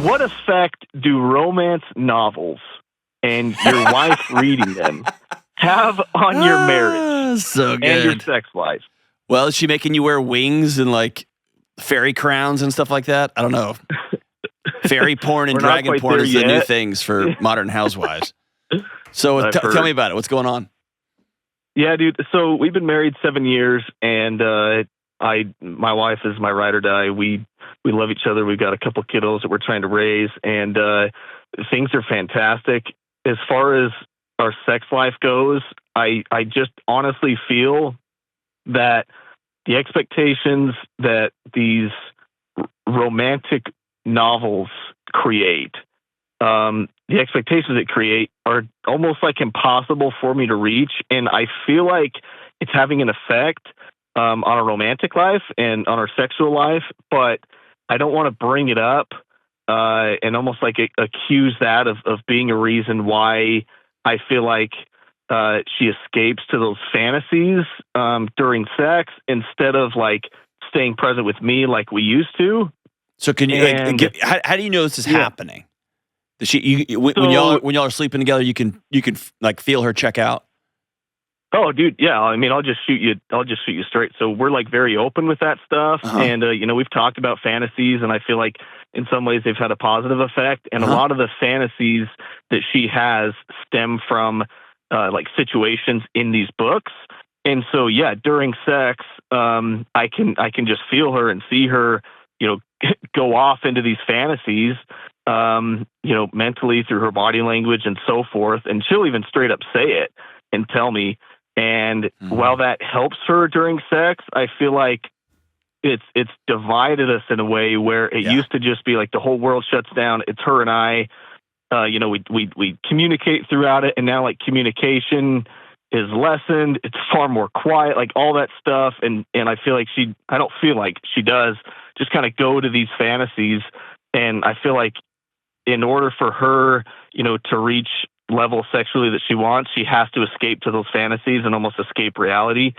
what effect do romance novels and your wife reading them have on your marriage so good. and your sex life? Well, is she making you wear wings and like fairy crowns and stuff like that? I don't know. Fairy porn and dragon porn is the new things for modern housewives. So tell me about it. What's going on? Yeah, dude. So we've been married 7 years, and my wife is my ride or die. We love each other. We've got a couple kiddos that we're trying to raise, and things are fantastic. As far as our sex life goes, I just honestly feel that the expectations that these romantic novels create, the expectations it create are almost like impossible for me to reach. And I feel like it's having an effect on our romantic life and on our sexual life, but I don't want to bring it up and almost like accuse that of being a reason why I feel like she escapes to those fantasies during sex instead of like staying present with me like we used to. So can you how do you know this is happening? When y'all are sleeping together, you can like feel her check out. Oh, dude, yeah. I mean, I'll just shoot you straight. So we're like very open with that stuff, and we've talked about fantasies, and I feel like in some ways they've had a positive effect, and a lot of the fantasies that she has stem from like situations in these books. And so, yeah, during sex, I can just feel her and see her, go off into these fantasies, mentally through her body language and so forth. And she'll even straight up say it and tell me. And while that helps her during sex, I feel like it's divided us in a way where it used to just be like the whole world shuts down. It's her and I, we communicate throughout it. And now like communication is lessened. It's far more quiet, like all that stuff. And I feel like I don't feel like she does just kind of go to these fantasies. And I feel like in order for her, to reach level sexually that she wants, she has to escape to those fantasies and almost escape reality.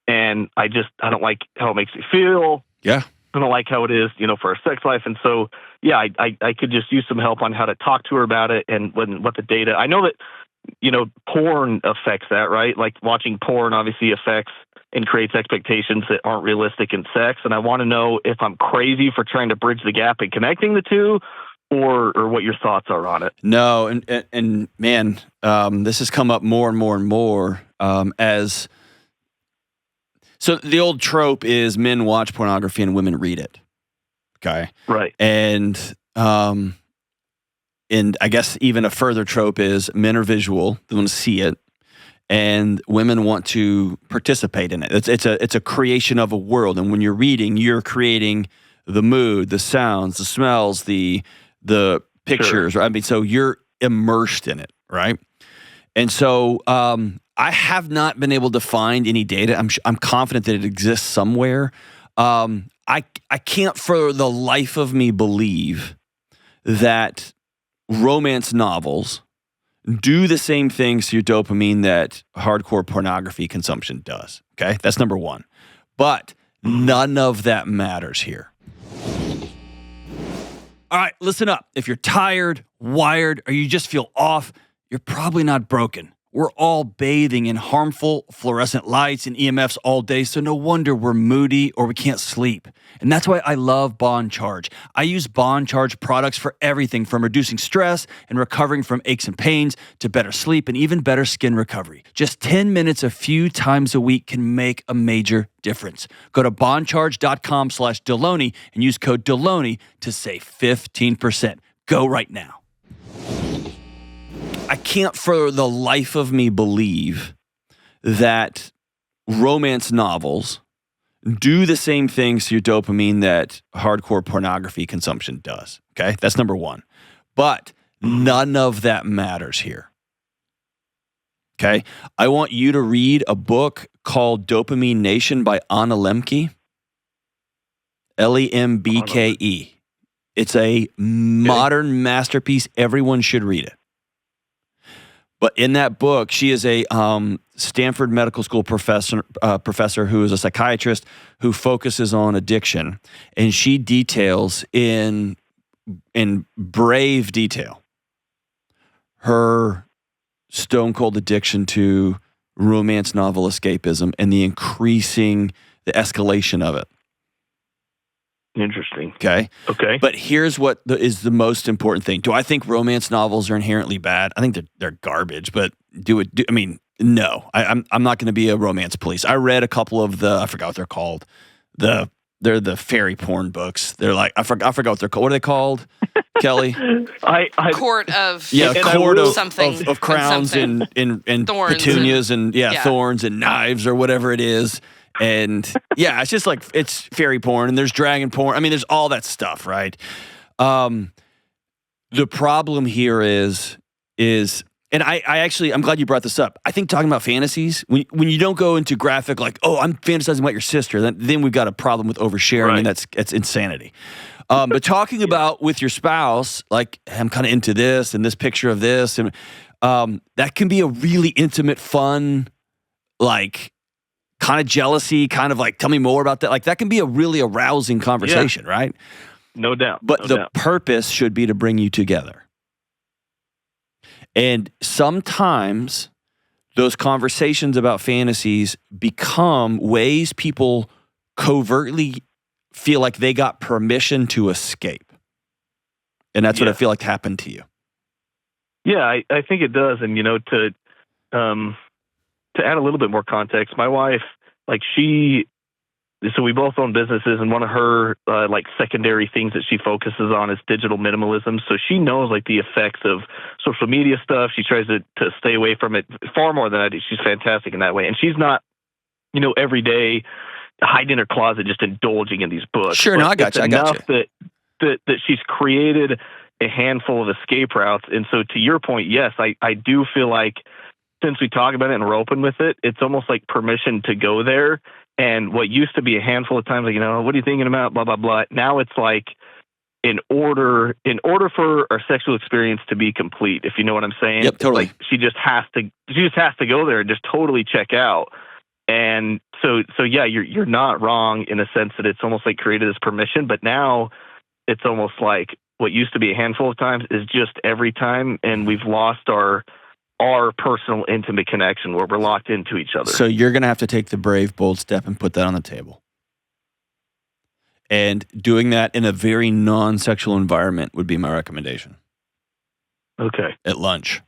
And I don't like how it makes me feel. Yeah. I don't like how it is, for our sex life. And so, yeah, I could just use some help on how to talk to her about it and what the data. I know that, porn affects that, right? Like watching porn obviously affects and creates expectations that aren't realistic in sex. And I want to know if I'm crazy for trying to bridge the gap and connecting the two, or what your thoughts are on it. No, and man, this has come up more and more and more as. So the old trope is men watch pornography and women read it. Okay. Right. And I guess even a further trope is men are visual, they want to see it, and women want to participate in it. It's a creation of a world, and when you're reading, you're creating the mood, the sounds, the smells, the pictures. Sure. I mean, so you're immersed in it, right? And so I have not been able to find any data. I'm confident that it exists somewhere. I can't for the life of me believe that romance novels do the same things to your dopamine that hardcore pornography consumption does. Okay, that's number one. But none of that matters here. All right, listen up. If you're tired, wired, or you just feel off, you're probably not broken. We're all bathing in harmful fluorescent lights and EMFs all day, so no wonder we're moody or we can't sleep. And that's why I love Bond Charge. I use Bond Charge products for everything from reducing stress and recovering from aches and pains to better sleep and even better skin recovery. Just 10 minutes a few times a week can make a major difference. Go to bondcharge.com/Delony and use code Delony to save 15%. Go right now. I can't for the life of me believe that romance novels do the same things to your dopamine that hardcore pornography consumption does. Okay, that's number one. But none of that matters here. Okay, I want you to read a book called Dopamine Nation by Anna Lemke. Lembke. It's a modern masterpiece. Everyone should read it. But in that book, she is a Stanford Medical School professor who is a psychiatrist who focuses on addiction. And she details in in brave detail her stone cold addiction to romance novel escapism and the escalation of it. Interesting. Okay. Okay. But here's what is the most important thing. Do I think romance novels are inherently bad? I think they're garbage. But no. I'm not going to be a romance police. I read a couple of I forgot what they're called. They're the fairy porn books. They're like I forgot what they're called. What are they called, Kelly? Court of court of something of crowns and thorns petunias and thorns and knives or whatever it is. And it's just like it's fairy porn and there's dragon porn. I mean, there's all that stuff, right? The problem here is and I'm glad you brought this up. I think talking about fantasies, when you don't go into graphic like, oh, I'm fantasizing about your sister, then we've got a problem with oversharing, right. and that's insanity. But talking about with your spouse, like I'm kind of into this and this picture of this, and that can be a really intimate, fun, like kind of jealousy, kind of like tell me more about that. Like that can be a really arousing conversation, right? No doubt. But the purpose should be to bring you together. And sometimes those conversations about fantasies become ways people covertly feel like they got permission to escape. And that's what I feel like happened to you. Yeah, I think it does. And, to add a little bit more context, my wife, so we both own businesses, and one of her secondary things that she focuses on is digital minimalism. So she knows the effects of social media stuff. She tries to stay away from it far more than I do. She's fantastic in that way. And she's not, every day hiding in her closet just indulging in these books. Sure, no, I got you. That she's created a handful of escape routes. And so to your point, yes, I do feel like since we talk about it and we're open with it, it's almost like permission to go there. And what used to be a handful of times, what are you thinking about? Blah, blah, blah. Now it's like in order for our sexual experience to be complete, if you know what I'm saying. Yep, totally. She just has to go there and just totally check out. And so yeah, you're not wrong in a sense that it's almost like created this permission, but now it's almost like what used to be a handful of times is just every time, and we've lost our personal intimate connection where we're locked into each other. So you're going to have to take the brave, bold step and put that on the table. And doing that in a very non-sexual environment would be my recommendation. Okay. At lunch,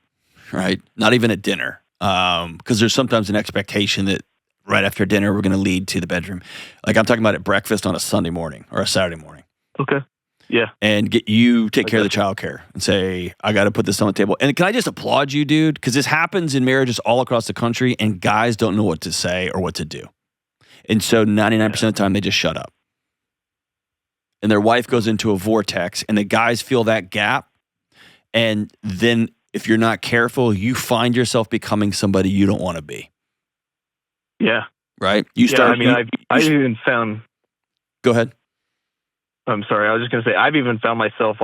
right? Not even at dinner. Because there's sometimes an expectation that right after dinner, we're going to lead to the bedroom. Like I'm talking about at breakfast on a Sunday morning or a Saturday morning. Okay. Yeah. And take care of the childcare and say, I got to put this on the table. And can I just applaud you, dude? Because this happens in marriages all across the country, and guys don't know what to say or what to do. And so 99% of the time, they just shut up. And their wife goes into a vortex, and the guys feel that gap. And then if you're not careful, you find yourself becoming somebody you don't want to be. Yeah. Right? I've even found... Go ahead. I'm sorry. I was just going to say, I've even found myself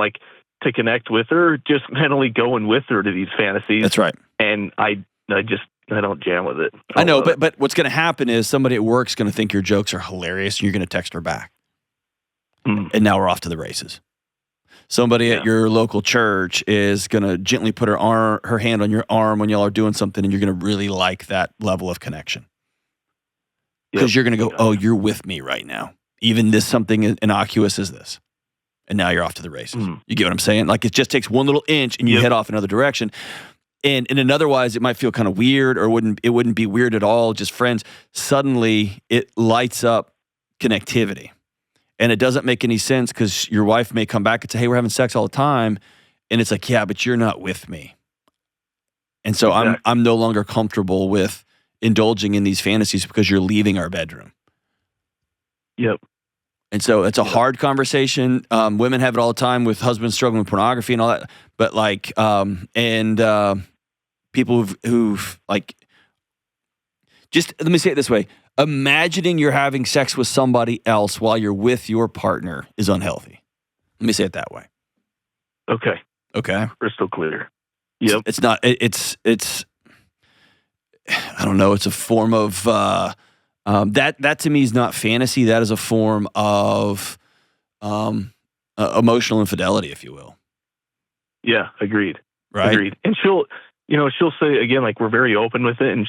to connect with her, just mentally going with her to these fantasies. That's right. And I don't jam with it. I know, but what's going to happen is somebody at work's going to think your jokes are hilarious, and you're going to text her back. And now we're off to the races. Somebody at your local church is going to gently put her hand on your arm when y'all are doing something, and you're going to really like that level of connection. Because you're going to go, oh, you're with me right now. Even this something innocuous as this. And now you're off to the races. You get what I'm saying? Like it just takes one little inch and you head off another direction. And otherwise it might feel kind of weird, or it wouldn't be weird at all, just friends. Suddenly it lights up connectivity. And it doesn't make any sense because your wife may come back and say, hey, we're having sex all the time. And it's like, yeah, but you're not with me. And so I'm no longer comfortable with indulging in these fantasies because you're leaving our bedroom. Yep. And so it's a hard conversation. Women have it all the time with husbands struggling with pornography and all that. But people who've just let me say it this way. Imagining you're having sex with somebody else while you're with your partner is unhealthy. Let me say it that way. Okay. Crystal clear. Yep. It's not, it's I don't know. It's a form of, that to me is not fantasy. That is a form of emotional infidelity, if you will. Yeah, agreed. Right. Agreed. And she'll say again, like, we're very open with it, and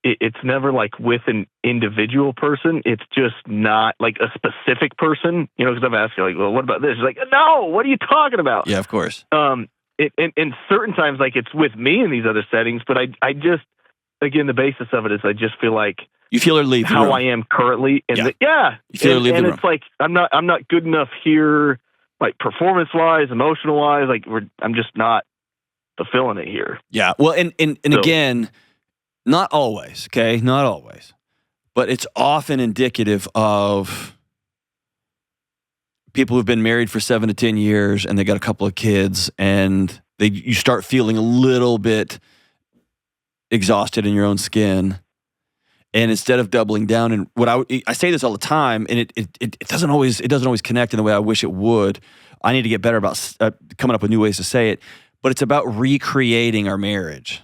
it's never like with an individual person. It's just not like a specific person, because I've asked her, like, well, what about this? She's like, no, what are you talking about? Yeah, of course. In certain times, like, it's with me in these other settings, but I just, again, the basis of it is I just feel like you feel her leave the room. How I am currently. And you feel her leave the room. It's like, I'm not good enough here, like, performance wise, emotional wise, like I'm just not fulfilling it here. Yeah. Well, and again, not always, okay? Not always. But it's often indicative of people who've been married for 7 to 10 years and they got a couple of kids, and you start feeling a little bit exhausted in your own skin. And instead of doubling down, and what I say this all the time, and it doesn't always connect in the way I wish it would. I need to get better about coming up with new ways to say it. But it's about recreating our marriage.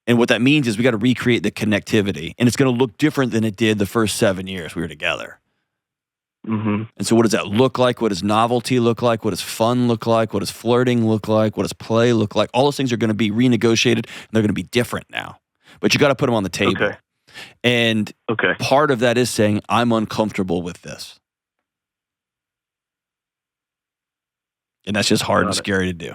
And what that means is we got to recreate the connectivity. And it's going to look different than it did the first 7 years we were together. Mm-hmm. And so what does that look like? What does novelty look like? What does fun look like? What does flirting look like? What does play look like? All those things are going to be renegotiated, and they're going to be different now. But you got to put them on the table. Okay. And part of that is saying, I'm uncomfortable with this. And that's just hard and scary to do.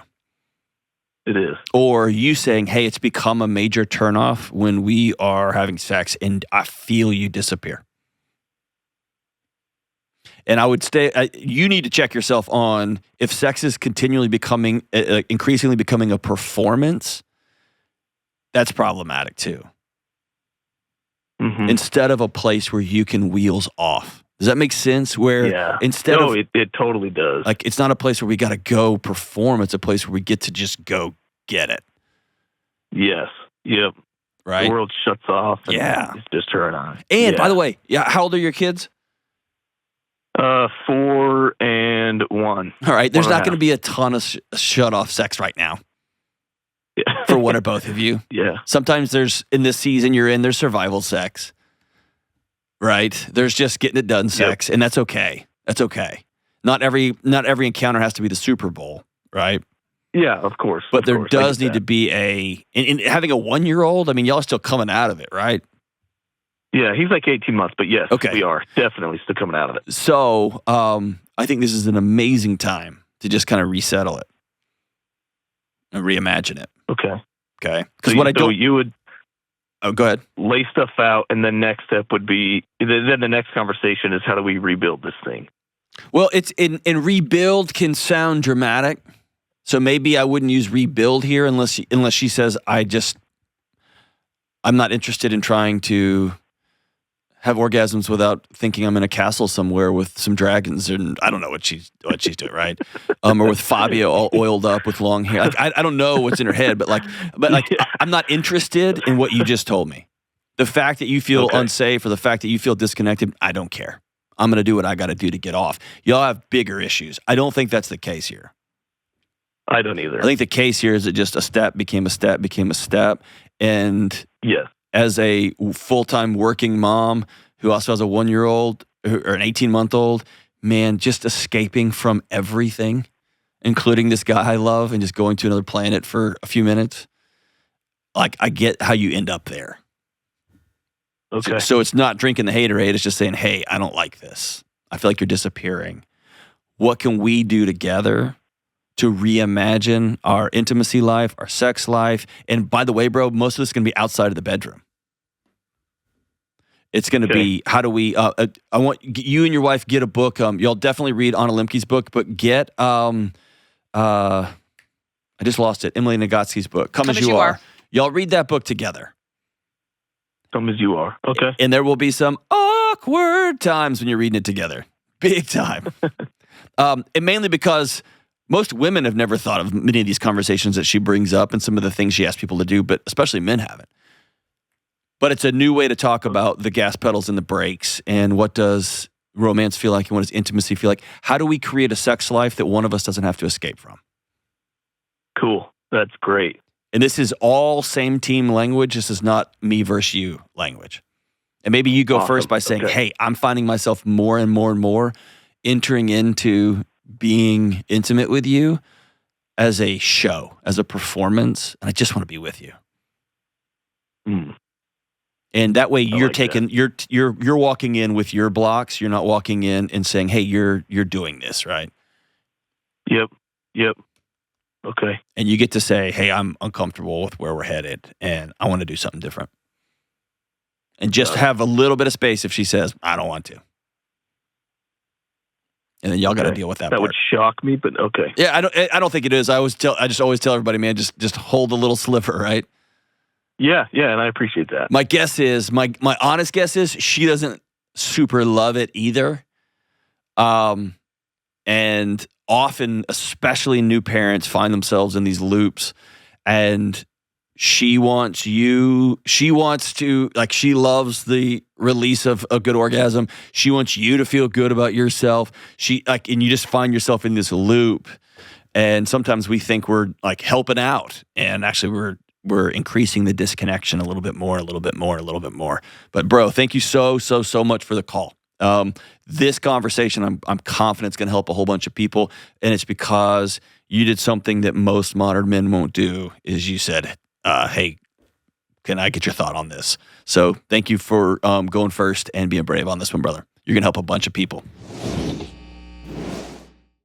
It is. Or you saying, hey, it's become a major turnoff when we are having sex and I feel you disappear. And I would you need to check yourself on if sex is continually becoming, increasingly becoming a performance, that's problematic too. Mm-hmm. Instead of a place where you can wheels off. Does that make sense? Where instead of it totally does. Like, it's not a place where we got to go perform. It's a place where we get to just go get it. Yes. Yep. Right. The world shuts off. And it's just her and I. And by the way, how old are your kids? 4 and 1. All right. There's not going to be a ton of shut off sex right now. Yeah. For one or both of you. Yeah. Sometimes in this season you're in, there's survival sex. Right? There's just getting it done sex, and that's okay. That's okay. Not every encounter has to be the Super Bowl, right? Yeah, of course. But there does need to be in having a 1-year-old, I mean, y'all are still coming out of it, right? Yeah, he's like 18 months, but yes, we are definitely still coming out of it. So I think this is an amazing time to just kind of resettle it and reimagine it. Okay. Because you would... Oh, go ahead. Lay stuff out, and the next step would be, then the next conversation is, how do we rebuild this thing? Well, it's in rebuild can sound dramatic, so maybe I wouldn't use rebuild here unless she says, I'm not interested in trying to have orgasms without thinking I'm in a castle somewhere with some dragons, and I don't know what she's doing, right? Or with Fabio all oiled up with long hair. Like, I don't know what's in her head, but I'm not interested in what you just told me. The fact that you feel unsafe or the fact that you feel disconnected, I don't care. I'm going to do what I got to do to get off. Y'all have bigger issues. I don't think that's the case here. I don't either. I think the case here is that just a step became a step became a step, and as a full-time working mom who also has a 1-year-old or an 18-month-old, man, just escaping from everything, including this guy I love, and just going to another planet for a few minutes. Like, I get how you end up there. Okay. So it's not drinking the haterade. It's just saying, hey, I don't like this. I feel like you're disappearing. What can we do together to reimagine our intimacy life, our sex life? And by the way, bro, most of this is going to be outside of the bedroom. It's going to be, how do we, I want you and your wife get a book. Y'all definitely read Anna Lemke's book, but get, I just lost it, Emily Nagoski's book, Come As You Are. Y'all read that book together. Come As You Are. Okay. And there will be some awkward times when you're reading it together. Big time. And mainly because most women have never thought of many of these conversations that she brings up and some of the things she asks people to do, but especially men haven't. But it's a new way to talk about the gas pedals and the brakes, and what does romance feel like and what does intimacy feel like? How do we create a sex life that one of us doesn't have to escape from? Cool. That's great. And this is all same team language. This is not me versus you language. And maybe you go first by saying, hey, I'm finding myself more and more and more entering into being intimate with you as a show, as a performance, and I just want to be with you. And that way you're you're walking in with your blocks. You're not walking in and saying, "Hey, you're doing this," right? Yep. Okay. And you get to say, "Hey, I'm uncomfortable with where we're headed and I want to do something different." And just have a little bit of space if she says, "I don't want to." And then y'all got to deal with that part. That would shock me, but okay. Yeah, I don't think it is. I just always tell everybody, man, just hold a little sliver, right? Yeah, and I appreciate that. My guess is, my honest guess is, she doesn't super love it either. And often, especially new parents, find themselves in these loops, and she wants to, like, she loves the release of a good orgasm. She wants you to feel good about yourself. And you just find yourself in this loop. And sometimes we think we're like helping out, and actually we're increasing the disconnection a little bit more. But bro, thank you so much for the call. This conversation, I'm confident it's going to help a whole bunch of people, and it's because you did something that most modern men won't do. Is you said, "Hey, can I get your thought on this?" So thank you for going first and being brave on this one, brother. You're going to help a bunch of people.